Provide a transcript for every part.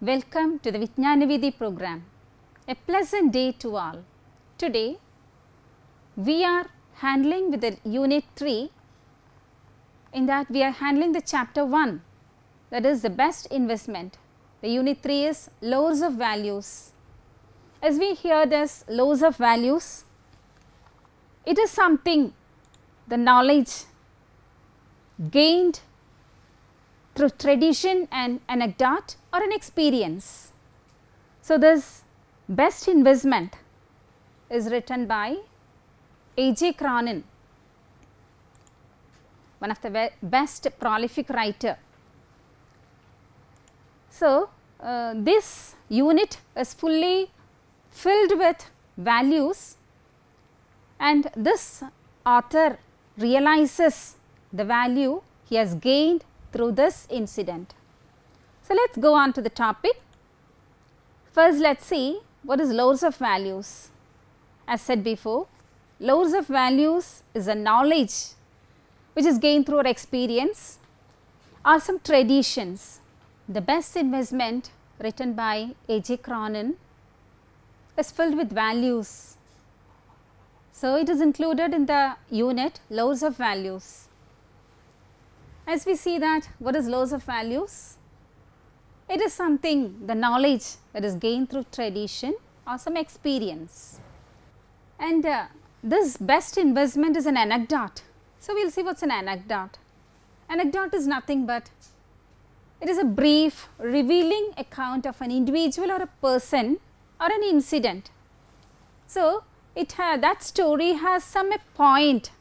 Welcome to the Vijnanavidhi program. A pleasant day to all. Today we are handling with the unit 3, in that we are handling the chapter 1, that is the best investment. The unit 3 is laws of values. As we hear this laws of values, it is something, the knowledge gained through tradition and anecdote or an experience. So, this best investment is written by A.J. Cronin, one of the best prolific writer. So, this unit is fully filled with values, and this author realizes the value he has gained through this incident. So, let us go on to the topic. First, let us see what is laws of values. As said before, laws of values is a knowledge which is gained through our experience or some traditions. The best investment, written by A.J. Cronin, is filled with values. So, it is included in the unit laws of values. As we see that, what is laws of values? It is something, the knowledge that is gained through tradition or some experience. And this best investment is an anecdote. So, we will see what is an anecdote. Anecdote is nothing but it is a brief revealing account of an individual or a person or an incident. So, that story has some point.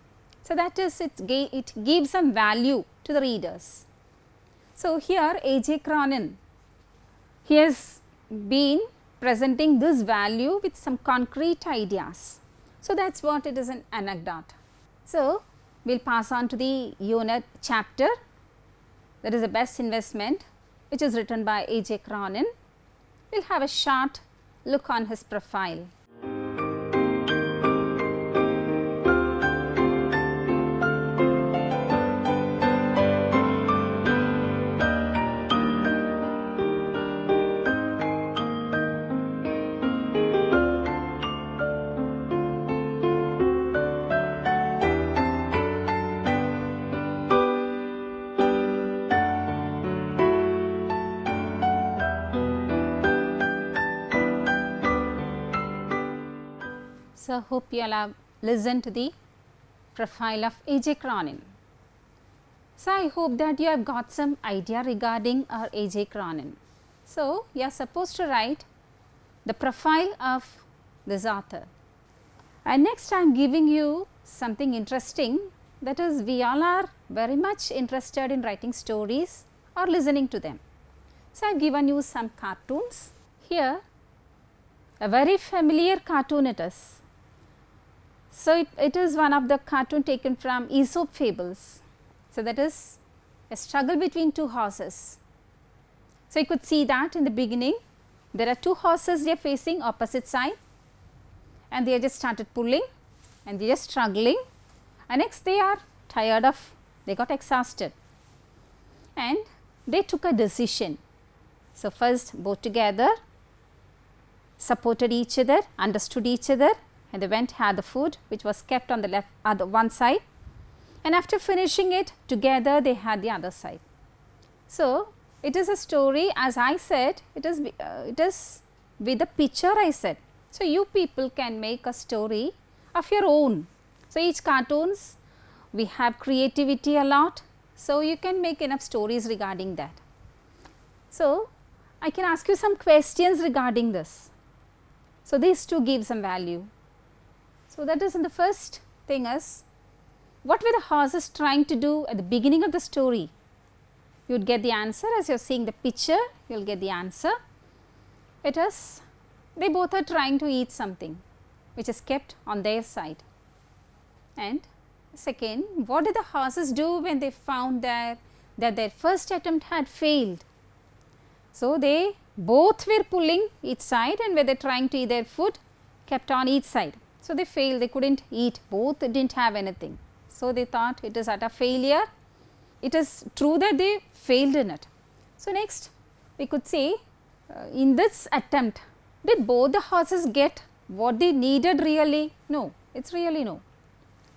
So, that is it gives some value to the readers. So, here A.J. Cronin, he has been presenting this value with some concrete ideas. So, that is what it is, an anecdote. So, we will pass on to the unit chapter, that is the best investment, which is written by A.J. Cronin. We will have a short look on his profile. So, hope you all have listened to the profile of A.J. Cronin. So, I hope that you have got some idea regarding our A.J. Cronin. So, you are supposed to write the profile of this author. And next I am giving you something interesting, that is, we all are very much interested in writing stories or listening to them. So, I have given you some cartoons. Here a very familiar cartoon it is. So, it is one of the cartoon taken from Aesop fables. So, that is a struggle between two horses. So, you could see that in the beginning there are two horses, they are facing opposite side, and they just started pulling and they are just struggling, and next they are tired of, they got exhausted and they took a decision. So, first both together supported each other, understood each other, and they went had the food which was kept on the left other one side, and after finishing it together they had the other side. So, it is a story, as I said, it is with a picture I said. So, you people can make a story of your own. So, each cartoons we have creativity a lot. So, you can make enough stories regarding that. So, I can ask you some questions regarding this. So, these two give some value. So, that is in the first thing is, what were the horses trying to do at the beginning of the story? You would get the answer as you are seeing the picture, you will get the answer. It is, they both are trying to eat something which is kept on their side. And second, what did the horses do when they found that their first attempt had failed? So, they both were pulling each side and were trying to eat their food kept on each side. So, they failed, they could not eat, both did not have anything. So, they thought it is utter failure. It is true that they failed in it. So, next we could say in this attempt, did both the horses get what they needed really? No, it is really no.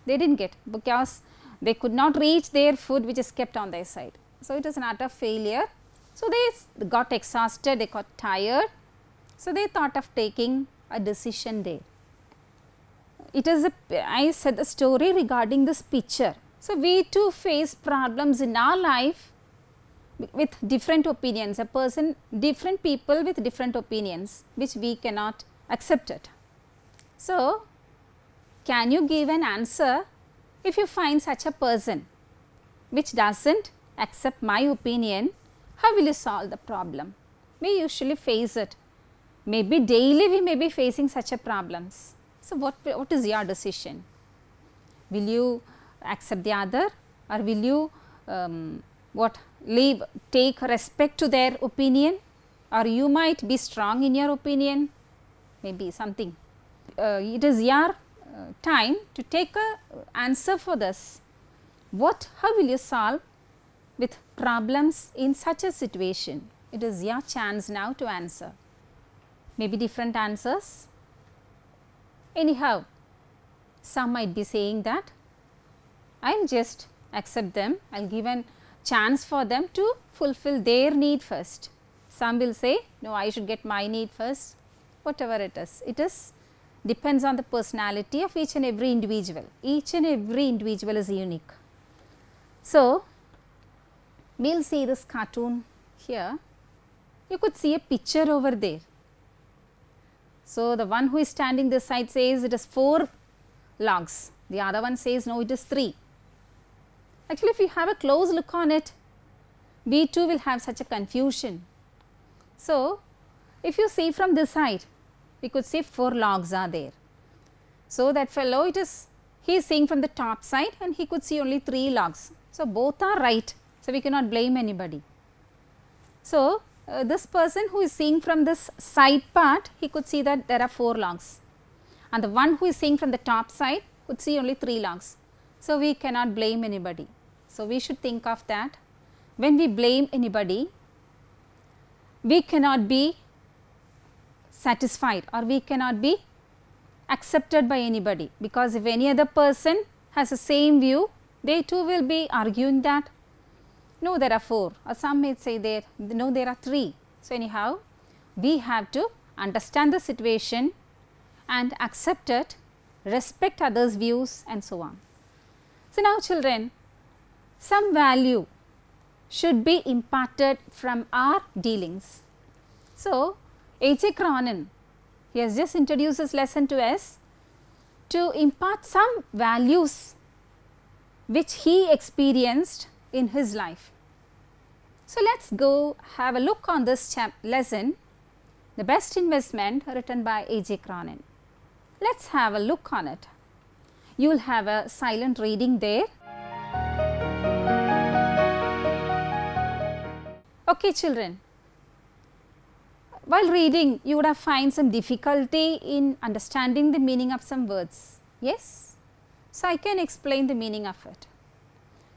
They did not get, because they could not reach their food which is kept on their side. So, it is an utter failure. So, they got exhausted, they got tired. So, they thought of taking a decision there. It is I said the story regarding this picture. So, we too face problems in our life with different opinions, different people with different opinions which we cannot accept it. So, can you give an answer if you find such a person which does not accept my opinion? How will you solve the problem? We usually face it. Maybe daily we may be facing such a problems. So, what is your decision? Will you accept the other, or will you take respect to their opinion, or you might be strong in your opinion, maybe something. It is your time to take a answer for this. How will you solve with problems in such a situation? It is your chance now to answer. Maybe different answers. Anyhow, some might be saying that I will just accept them, I will give a chance for them to fulfill their need first. Some will say, no, I should get my need first, whatever it is depends on the personality of each and every individual. Each and every individual is unique. So, we will see this cartoon here. You could see a picture over there. So, the one who is standing this side says it is 4 logs, the other one says no, it is 3. Actually, if you have a close look on it, we too will have such a confusion. So, if you see from this side, we could see 4 logs are there. So, that fellow he is seeing from the top side and he could see only 3 logs. So, both are right. So, we cannot blame anybody. So, this person who is seeing from this side part, he could see that there are 4 logs, and the one who is seeing from the top side could see only 3 logs. So, we cannot blame anybody. So, we should think of that. When we blame anybody, we cannot be satisfied, or we cannot be accepted by anybody, because if any other person has the same view, they too will be arguing that no, there are 4, or some may say that no, there are 3. So, anyhow, we have to understand the situation and accept it, respect others' views and so on. So, now children, some value should be imparted from our dealings. So, A.J. Cronin, he has just introduced this lesson to us to impart some values which he experienced in his life. So, let us go have a look on this lesson, The Best Investment, written by A.J. Cronin. Let us have a look on it. You will have a silent reading there. Okay children, while reading you would have find some difficulty in understanding the meaning of some words, yes? So, I can explain the meaning of it.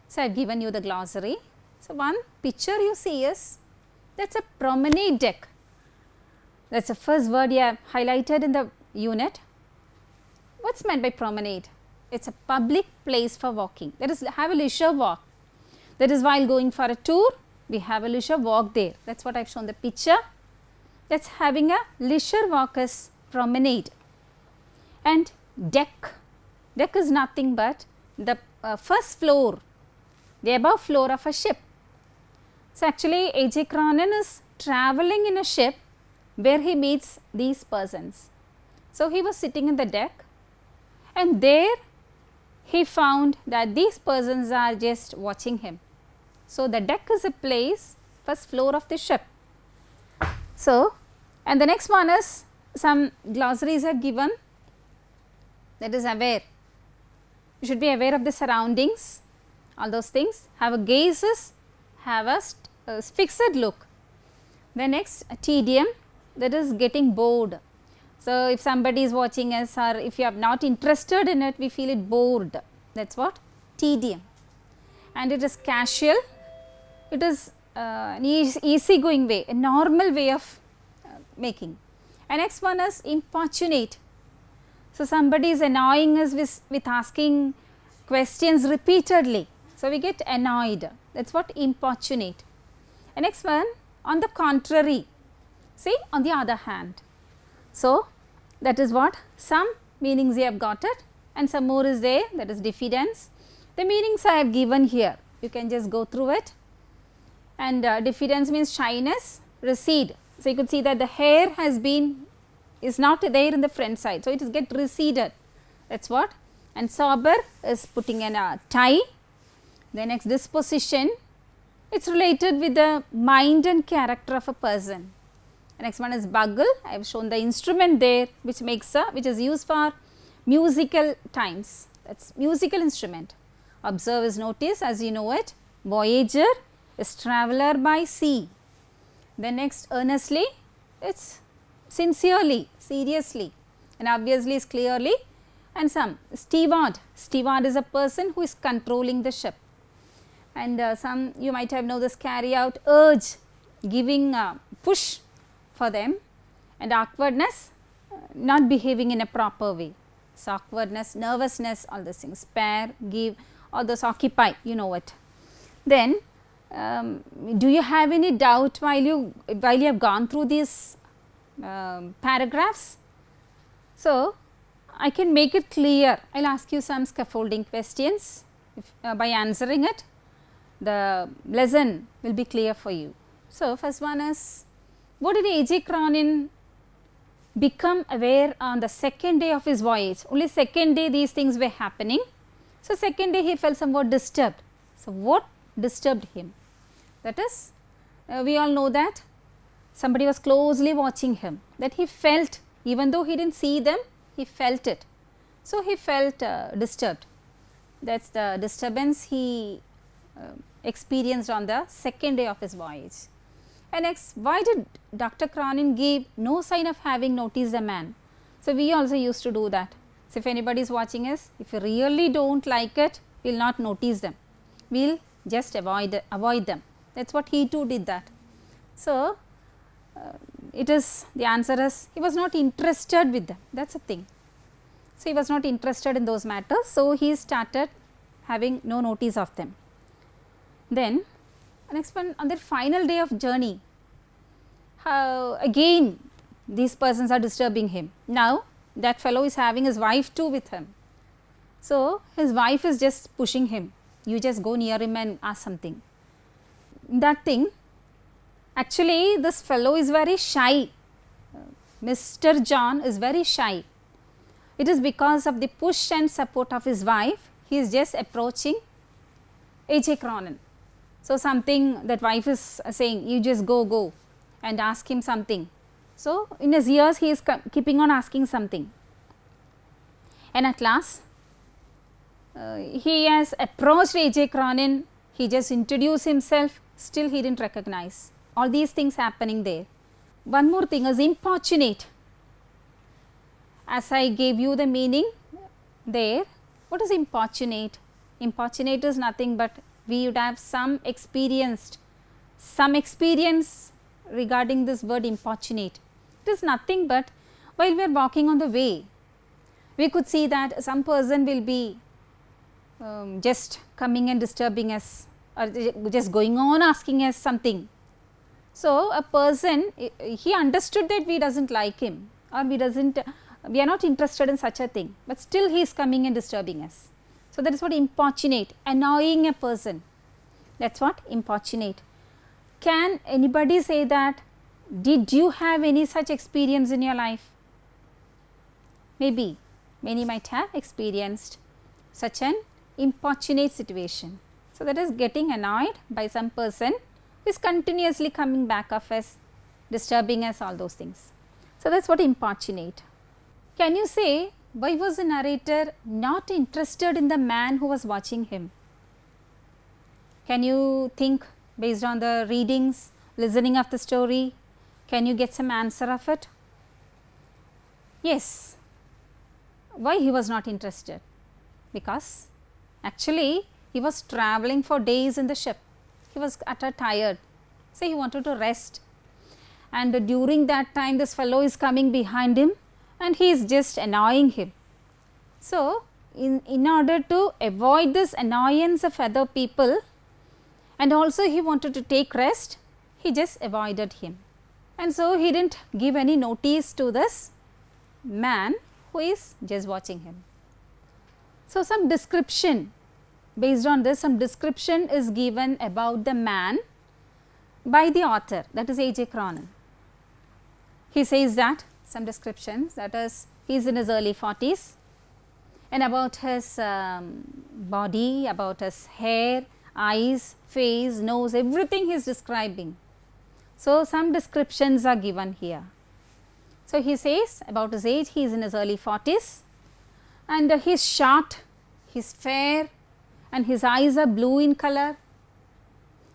So, I have given you the glossary. So, one picture you see is, that is a promenade deck. That is the first word you have highlighted in the unit. What is meant by promenade? It is a public place for walking, that is have a leisure walk. That is while going for a tour, we have a leisure walk there. That is what I have shown the picture. That is having a leisure walk as promenade. And deck is nothing but the first floor, the above floor of a ship. So, actually A.J. Cronin is travelling in a ship where he meets these persons. So, he was sitting in the deck, and there he found that these persons are just watching him. So, the deck is a place, first floor of the ship. So, and the next one is, some glossaries are given, that is aware. You should be aware of the surroundings, all those things. Have a gazes, have a fixed look. The next, a tedium, that is getting bored. So, if somebody is watching us, or if you are not interested in it, we feel it bored. That is what? Tedium. And it is casual. It is an easy going way, a normal way of making. And next one is importunate. So, somebody is annoying us with asking questions repeatedly. So, we get annoyed, that is what importunate. And next one, on the contrary, see, on the other hand. So, that is what some meanings you have got it, and some more is there, that is diffidence. The meanings I have given here, you can just go through it. And diffidence means shyness, recede. So, you could see that the hair is not there in the front side. So, it is get receded, that is what. And sober is putting in a tie. The next, disposition, it is related with the mind and character of a person. The next one is bugle. I have shown the instrument there which is used for musical times, that is musical instrument. Observe is notice, as you know it. Voyager is traveller by sea. The next, earnestly, it is sincerely, seriously, and obviously is clearly. And some, steward is a person who is controlling the ship. And some you might have know this, carry out, urge, giving push for them. And awkwardness, not behaving in a proper way. So, awkwardness, nervousness, all those things, spare, give, all those, occupy, you know it. Then do you have any doubt while you have gone through these paragraphs? So, I can make it clear. I will ask you some scaffolding questions. By answering it, the lesson will be clear for you. So, first one is, what did A.J. Cronin become aware on the second day of his voyage? Only second day these things were happening. So, second day he felt somewhat disturbed. So, what disturbed him? That is, we all know that somebody was closely watching him, that he felt, even though he did not see them, he felt it. So, he felt disturbed. That is the disturbance he experienced on the second day of his voyage. And next, why did Dr. Cronin give no sign of having noticed the man? So, we also used to do that. So, if anybody is watching us, if you really do not like it, we will not notice them, we will just avoid them. That is what he too did that. So, it is, the answer is, he was not interested with them, that is a thing. So, he was not interested in those matters. So, he started having no notice of them. Then next one, on their final day of journey, again these persons are disturbing him. Now, that fellow is having his wife too with him. So, his wife is just pushing him, you just go near him and ask something. That thing, actually this fellow is very shy, Mr. John is very shy. It is because of the push and support of his wife, he is just approaching A.J. Cronin. So, something that wife is saying, you just go and ask him something. So, in his ears he is keeping on asking something, and at last he has approached A.J. Cronin, he just introduced himself, still he did not recognize. All these things happening there. One more thing is importunate. As I gave you the meaning there, what is importunate? Importunate is nothing but we would have some experience regarding this word importunate. It is nothing but while we are walking on the way, we could see that some person will be just coming and disturbing us, or just going on asking us something. So, a person, he understood that we does not like him, or we are not interested in such a thing, but still he is coming and disturbing us. So, that is what importunate, annoying a person, that is what importunate. Can anybody say that, did you have any such experience in your life? Maybe, many might have experienced such an importunate situation. So, that is getting annoyed by some person who is continuously coming back of us, disturbing us, all those things. So, that is what importunate. Can you say, why was the narrator not interested in the man who was watching him? Can you think based on the readings, listening of the story, can you get some answer of it? Yes. Why he was not interested? Because actually he was travelling for days in the ship, he was utter tired, so he wanted to rest, and during that time this fellow is coming behind him and he is just annoying him. So, in order to avoid this annoyance of other people, and also he wanted to take rest, he just avoided him, and so he did not give any notice to this man who is just watching him. So, some description based on this, some description is given about the man by the author, that is A.J. Cronin. He says that some descriptions, that is, he is in his early 40s, and about his body, about his hair, eyes, face, nose, everything he is describing. So, some descriptions are given here. So, he says about his age, he is in his early 40s, and he is short, he is fair, and his eyes are blue in color,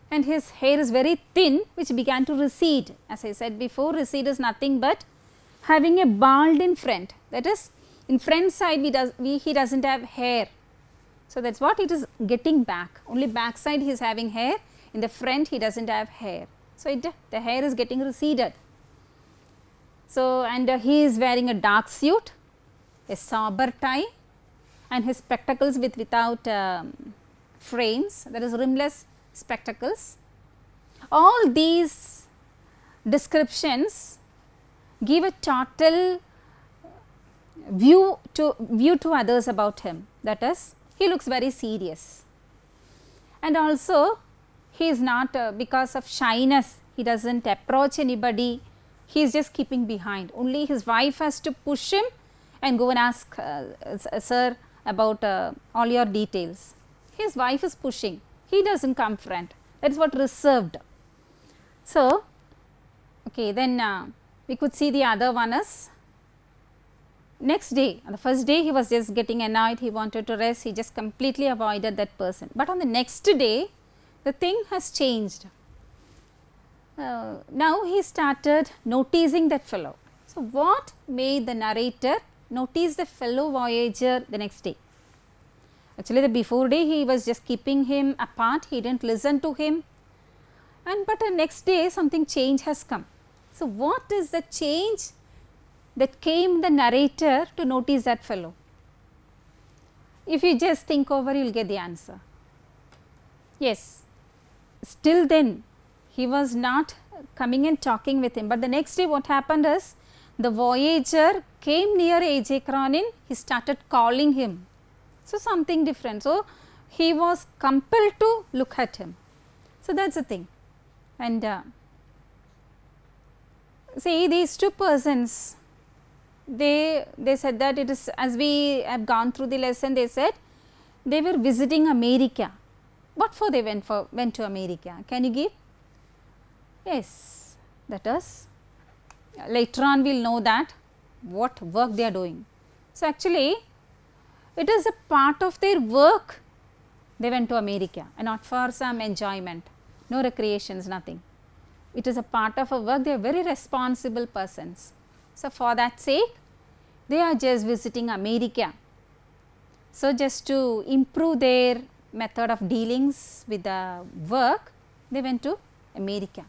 and his hair is very thin, which began to recede. As I said before, recede is nothing but having a bald in front, that is, in front side he does not have hair. So, that is what it is getting back, only back side he is having hair, in the front he does not have hair. So, the hair is getting receded. So, and he is wearing a dark suit, a sober tie, and his spectacles without frames, that is rimless spectacles. All these descriptions give a total view to others about him, that is, he looks very serious, and also he is not because of shyness, he does not approach anybody, he is just keeping behind, only his wife has to push him and go and ask sir about all your details. His wife is pushing, he does not come front, that is what reserved. So, okay, then we could see the other one is next day. On the first day he was just getting annoyed, he wanted to rest, he just completely avoided that person, but on the next day the thing has changed. Now he started noticing that fellow. So, what made the narrator notice the fellow voyager the next day? Actually, the before day he was just keeping him apart, he did not listen to him, and but the next day something change has come. So, what is the change that came the narrator to notice that fellow? If you just think over, you will get the answer. Yes, still then he was not coming and talking with him, but the next day what happened is the voyager came near A.J. Cronin, he started calling him. So, something different. So, he was compelled to look at him. So, that is the thing. And see, these two persons, they said that it is, as we have gone through the lesson, they said they were visiting America. What for they went to America? Can you give? Yes, that is, later on we will know that what work they are doing. So, actually it is a part of their work they went to America, and not for some enjoyment, no recreations, nothing. It is a part of a work, they are very responsible persons. So, for that sake they are just visiting America. So, just to improve their method of dealings with the work, they went to America.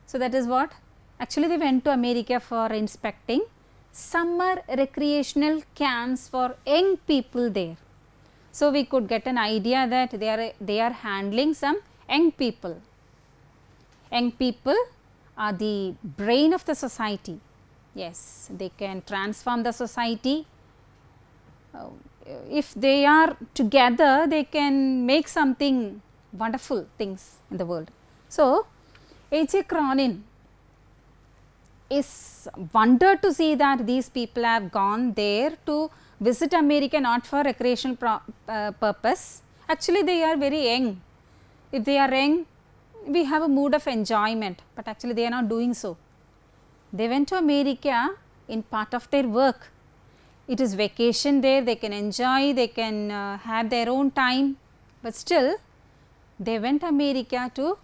So, that is what actually they went to America for inspecting summer recreational camps for young people there. So, we could get an idea that they are handling some young people. Young people are the brain of the society. Yes, they can transform the society. If they are together, they can make something wonderful things in the world. So, A.J. Cronin is wondered to see that these people have gone there to visit America not for recreational purpose. Actually, they are very young. If they are young, we have a mood of enjoyment, but actually they are not doing so. They went to America in part of their work. It is vacation there, they can enjoy, they can have their own time, but still they went to America to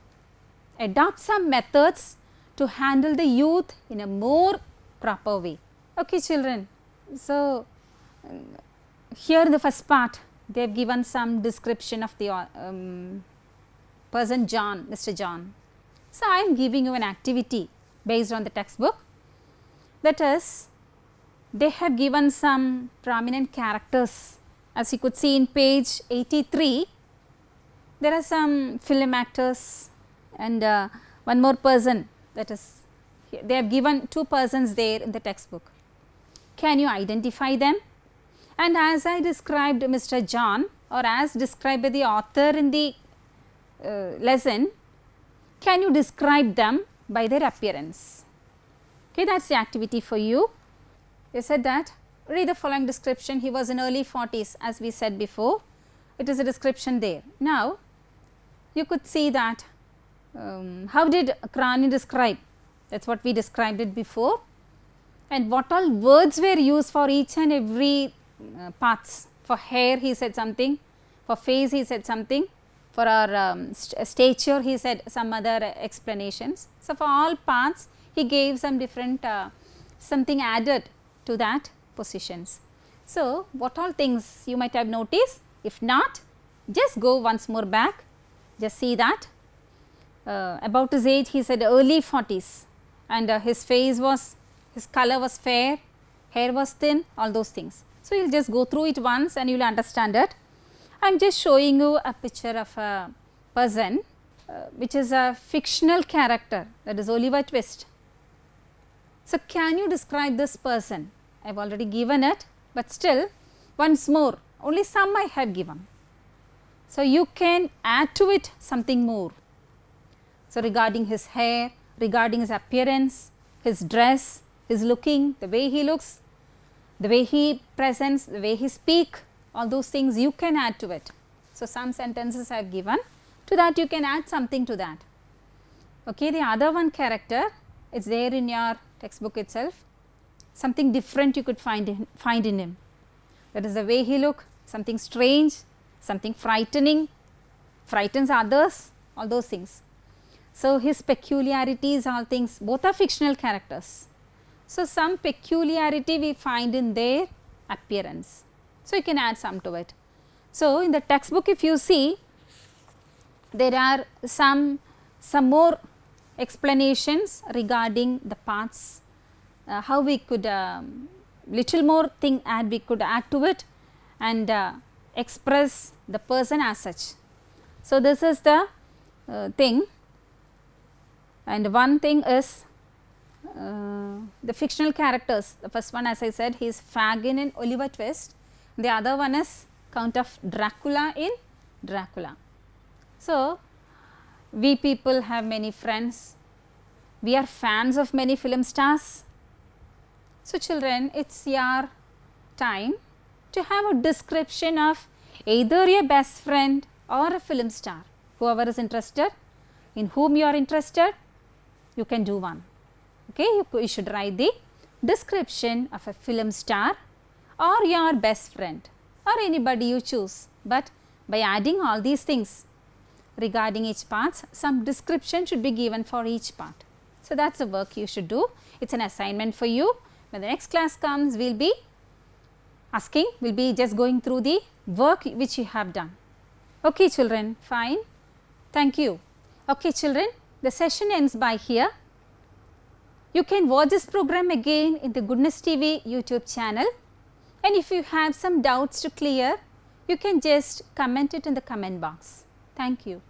adopt some methods to handle the youth in a more proper way. Okay, children. So, here in the first part they have given some description of the person John, Mr. John. So, I am giving you an activity. based on the textbook. That is, they have given some prominent characters. As you could see in page 83, there are some film actors and one more person, that is, they have given 2 persons there in the textbook. Can you identify them? And as I described Mr. John, or as described by the author in the lesson, can you describe them by their appearance? Okay, that is the activity for you. They said that read the following description. He was in early 40s, as we said before. It is a description there. Now, you could see that how did Cronin describe? That is what we described it before. And what all words were used for each and every parts. For hair he said something, for face he said something, for our stature he said some other explanations. So, for all parts he gave some different something added to that positions. So, what all things you might have noticed? If not, just go once more back, just see that about his age he said early 40s, and his face was, his color was fair, hair was thin, all those things. So, you will just go through it once and you will understand it. I am just showing you a picture of a person which is a fictional character, that is Oliver Twist. So, can you describe this person? I have already given it, but still once more, only some I have given. So, you can add to it something more. So, regarding his hair, regarding his appearance, his dress, his looking, the way he looks, the way he presents, the way he speak, all those things you can add to it. So, some sentences I have given, to that you can add something to that. Okay, the other one character is there in your textbook itself, something different you could find in him. That is the way he look, something strange, something frightening, frightens others, all those things. So, his peculiarities, all things, both are fictional characters. So, some peculiarity we find in their appearance. So, you can add some to it. So, in the textbook if you see, there are some more explanations regarding the parts, how we could little more thing we could add to it and express the person as such. So, this is the thing, and one thing is the fictional characters. The first one, as I said, he is Fagin in Oliver Twist, the other one is Count of Dracula in Dracula. So, we people have many friends, we are fans of many film stars. So, children, it is your time to have a description of either your best friend or a film star, whoever is interested, in whom you are interested, you can do one. Okay, you should write the description of a film star or your best friend or anybody you choose, but by adding all these things regarding each part, some description should be given for each part. So, that is the work you should do. It is an assignment for you. When the next class comes, we will be asking, we will be just going through the work which you have done. Okay, children, fine. Thank you. Okay, children, the session ends by here. You can watch this program again in the Goodness TV YouTube channel, and if you have some doubts to clear, you can just comment it in the comment box. Thank you.